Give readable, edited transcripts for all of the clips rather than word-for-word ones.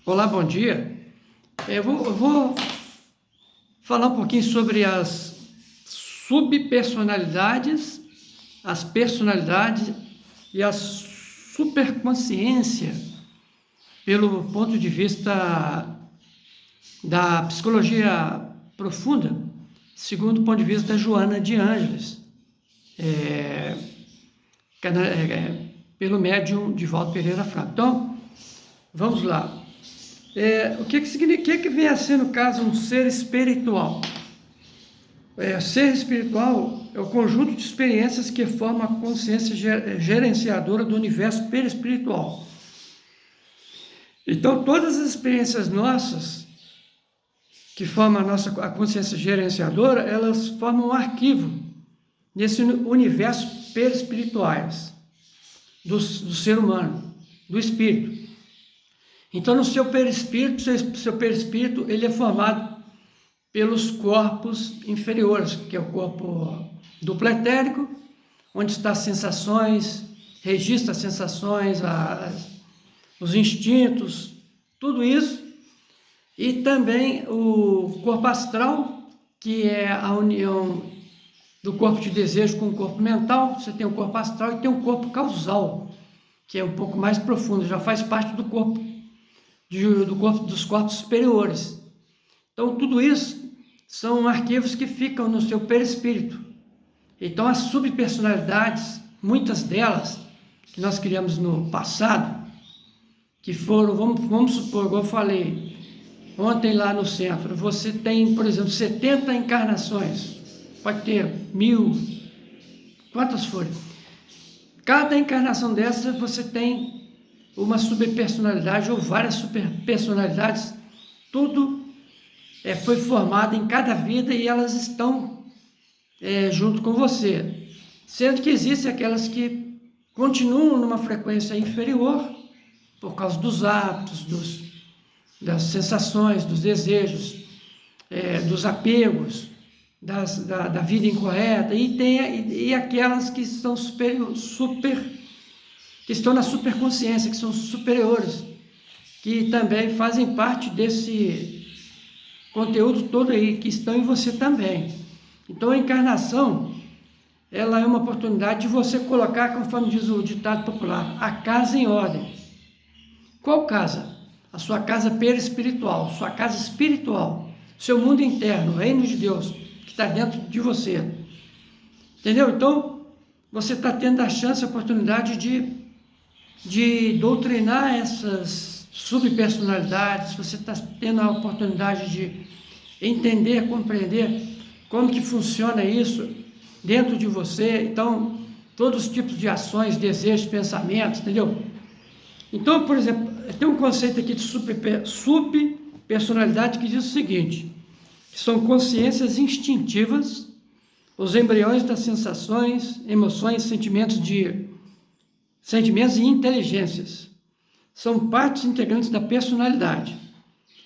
Olá, bom dia. Eu vou falar um pouquinho sobre as subpersonalidades, as personalidades e a superconsciência pelo ponto de vista da psicologia profunda, segundo o ponto de vista da Joana de Ângeles, pelo médium Divaldo Pereira Franco. Então, vamos lá. O que significa, que vem a ser, no caso, um ser espiritual? Ser espiritual é o conjunto de experiências que forma a consciência gerenciadora do universo perispiritual. Então, todas as experiências nossas, que formam a consciência gerenciadora, elas formam um arquivo nesse universo perispirituais do ser humano, do espírito. Então, no seu perispírito, seu perispírito, ele é formado pelos corpos inferiores, que é o corpo duplo etérico, onde está as sensações, registra as sensações, os instintos, tudo isso. E também o corpo astral, que é a união do corpo de desejo com o corpo mental. Você tem o corpo astral e tem o corpo causal, que é um pouco mais profundo, já faz parte do corpo dos corpos superiores. Então, tudo isso são arquivos que ficam no seu perispírito. Então, as subpersonalidades, muitas delas, que nós criamos no passado, que foram, vamos supor, como eu falei ontem lá no centro, você tem, por exemplo, 70 encarnações, pode ter 1000, quantas forem. Cada encarnação dessas você tem uma subpersonalidade ou várias superpersonalidades, tudo foi formado em cada vida e elas estão junto com você, sendo que existem aquelas que continuam numa frequência inferior por causa dos hábitos, das sensações, dos desejos, dos apegos, da vida incorreta, e aquelas que são que estão na superconsciência, que são superiores, que também fazem parte desse conteúdo todo aí, que estão em você também. Então, a encarnação, ela é uma oportunidade de você colocar, conforme diz o ditado popular, a casa em ordem. Qual casa? A sua casa perispiritual, sua casa espiritual, seu mundo interno, o reino de Deus, que está dentro de você. Entendeu? Então, você está tendo a chance, a oportunidade de doutrinar essas subpersonalidades, você está tendo a oportunidade de entender, compreender como que funciona isso dentro de você. Então, todos os tipos de ações, desejos, pensamentos, entendeu? Então, por exemplo, tem um conceito aqui de subpersonalidade que diz o seguinte, que são consciências instintivas, os embriões das sensações, emoções, sentimentos e inteligências. São partes integrantes da personalidade.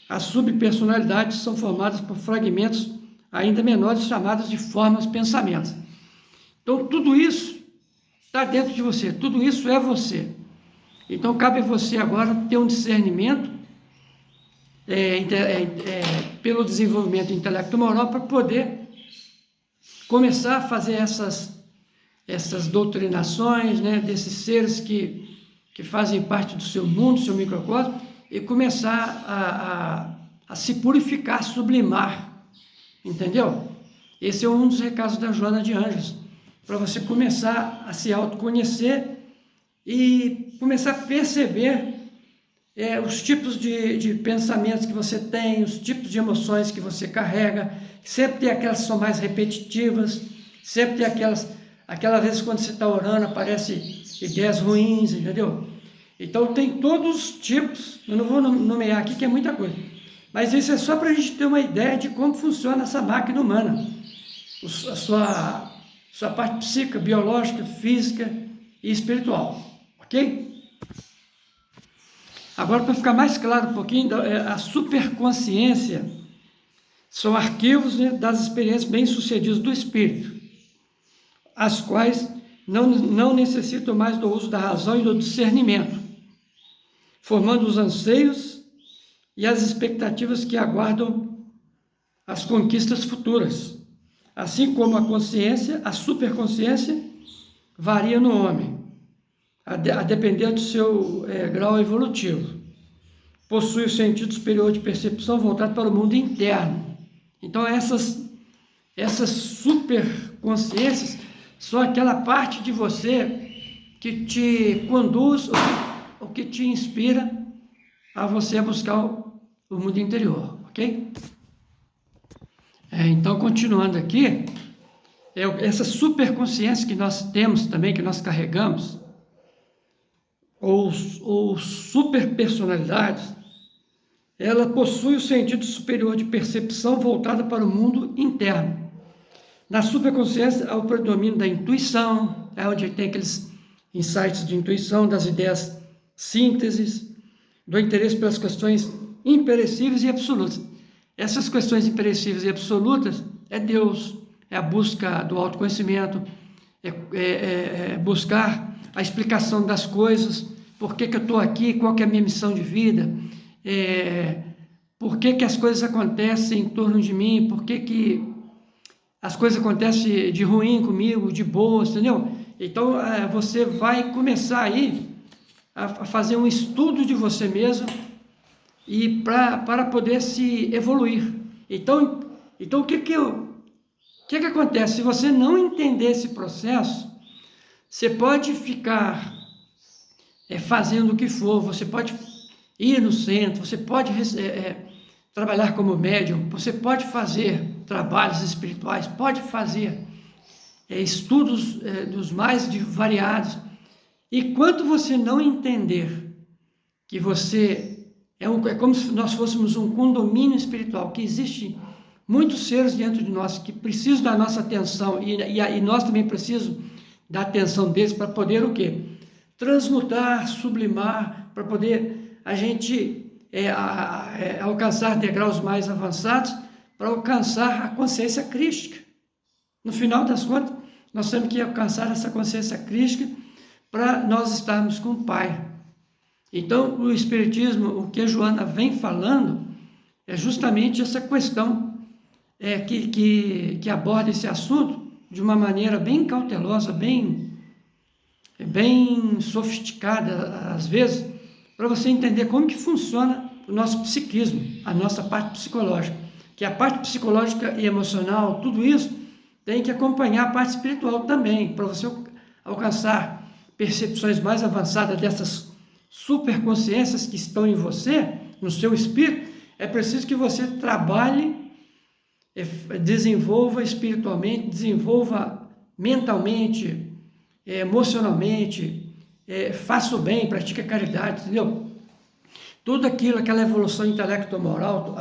As subpersonalidades são formadas por fragmentos ainda menores chamados de formas, pensamentos. Então, tudo isso está dentro de você, tudo isso é você. Então, cabe a você agora ter um discernimento pelo desenvolvimento intelecto-moral para poder começar a fazer essas doutrinações, né, desses seres que fazem parte do seu mundo, do seu microcosmo, e começar a se purificar, sublimar, entendeu? Esse é um dos recados da Joana de Ângeles, para você começar a se autoconhecer e começar a perceber os tipos de pensamentos que você tem, os tipos de emoções que você carrega. Sempre tem aquelas que são mais repetitivas, sempre tem aquelas vezes quando você está orando aparecem ideias ruins, entendeu? Então tem todos os tipos, eu não vou nomear aqui que é muita coisa, mas isso é só para a gente ter uma ideia de como funciona essa máquina humana, a sua parte psíquica, biológica, física e espiritual, ok? Agora, para ficar mais claro um pouquinho, a superconsciência são arquivos, né, das experiências bem-sucedidas do espírito, as quais não necessitam mais do uso da razão e do discernimento, formando os anseios e as expectativas que aguardam as conquistas futuras. Assim como a consciência, a superconsciência, varia no homem, a depender do seu grau evolutivo. Possui o sentido superior de percepção voltado para o mundo interno. Então, essas superconsciências são aquela parte de você que te conduz ou que te inspira a você buscar o mundo interior, ok? Então, continuando aqui, essa superconsciência que nós temos também, que nós carregamos, ou superpersonalidades, ela possui o sentido superior de percepção voltada para o mundo interno. Na superconsciência, há o predomínio da intuição, é onde tem aqueles insights de intuição, das ideias sínteses, do interesse pelas questões imperecíveis e absolutas. Essas questões imperecíveis e absolutas é Deus, é a busca do autoconhecimento, buscar a explicação das coisas, por que eu estou aqui, qual que é a minha missão de vida, por que as coisas acontecem em torno de mim, por que as coisas acontecem de ruim comigo, de boas, entendeu? Então, você vai começar aí a fazer um estudo de você mesmo e para poder se evoluir. Então o que acontece? Se você não entender esse processo, você pode ficar fazendo o que for, você pode ir no centro, você pode trabalhar como médium, você pode fazer trabalhos espirituais, pode fazer estudos dos mais variados. E quando você não entender que você é como se nós fôssemos um condomínio espiritual, que existe muitos seres dentro de nós que precisam da nossa atenção e nós também precisamos da atenção deles para poder o quê? Transmutar, sublimar, para poder a gente alcançar degraus mais avançados, para alcançar a consciência crística. No final das contas, nós temos que alcançar essa consciência crística para nós estarmos com o Pai. Então, o Espiritismo, o que a Joana vem falando, é justamente essa questão que aborda esse assunto de uma maneira bem cautelosa, bem sofisticada, às vezes, para você entender como que funciona o nosso psiquismo, a nossa parte psicológica. Que a parte psicológica e emocional, tudo isso, tem que acompanhar a parte espiritual também, para você alcançar percepções mais avançadas dessas superconsciências que estão em você, no seu espírito. É preciso que você trabalhe, desenvolva espiritualmente, desenvolva mentalmente, emocionalmente, faça o bem, pratique a caridade, entendeu? Tudo aquilo, aquela evolução intelecto-moral,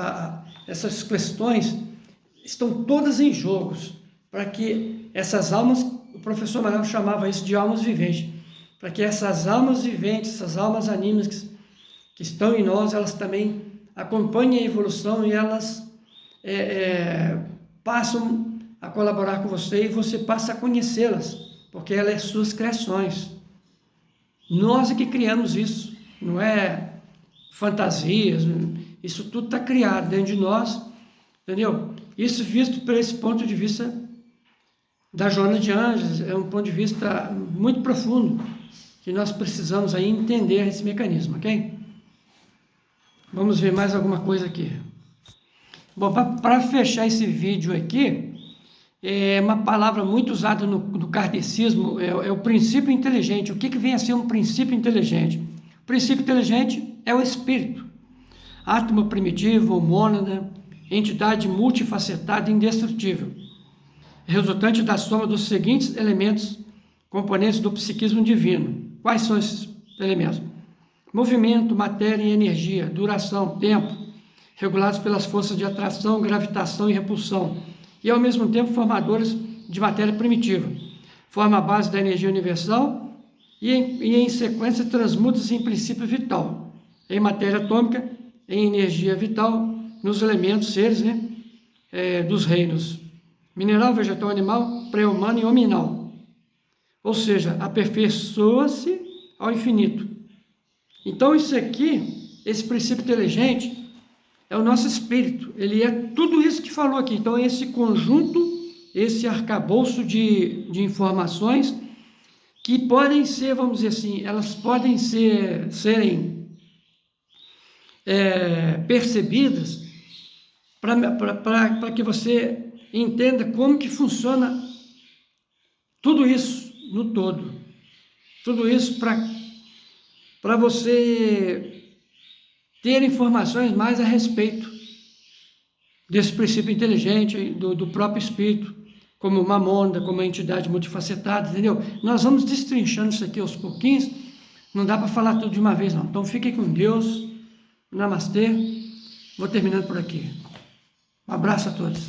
essas questões estão todas em jogos, para que essas almas, o professor Manuel chamava isso de almas viventes, para que essas almas viventes, essas almas anímicas que estão em nós, elas também acompanhem a evolução e elas passam a colaborar com você e você passa a conhecê-las, porque elas são suas criações. Nós é que criamos isso, não é fantasias, isso tudo está criado dentro de nós, entendeu? Isso visto por esse ponto de vista da Joana de Ângeles, é um ponto de vista muito profundo, que nós precisamos aí entender esse mecanismo, ok? Vamos ver mais alguma coisa aqui. Bom, para fechar esse vídeo aqui, uma palavra muito usada no kardecismo é o princípio inteligente. O que vem a ser um princípio inteligente? O princípio inteligente é o espírito, átomo primitivo, ou mônada, entidade multifacetada e indestrutível, resultante da soma dos seguintes elementos componentes do psiquismo divino. Quais são esses elementos? Movimento, matéria e energia, duração, tempo, regulados pelas forças de atração, gravitação e repulsão, e ao mesmo tempo formadores de matéria primitiva. Forma a base da energia universal e em sequência transmuta-se em princípio vital, em matéria atômica, em energia vital, nos elementos, seres, dos reinos mineral, vegetal, animal, pré-humano e hominal. Ou seja, aperfeiçoa-se ao infinito. Então, isso aqui, esse princípio inteligente, é o nosso espírito, ele é tudo isso que falou aqui. Então, esse conjunto, esse arcabouço de informações que podem ser, vamos dizer assim, elas podem serem percebidas para que você entenda como que funciona tudo isso no todo. Tudo isso para você ter informações mais a respeito desse princípio inteligente, do próprio espírito, como Mamonda, como a entidade multifacetada, entendeu? Nós vamos destrinchando isso aqui aos pouquinhos, não dá para falar tudo de uma vez, não. Então fiquem com Deus, namastê, vou terminando por aqui. Um abraço a todos.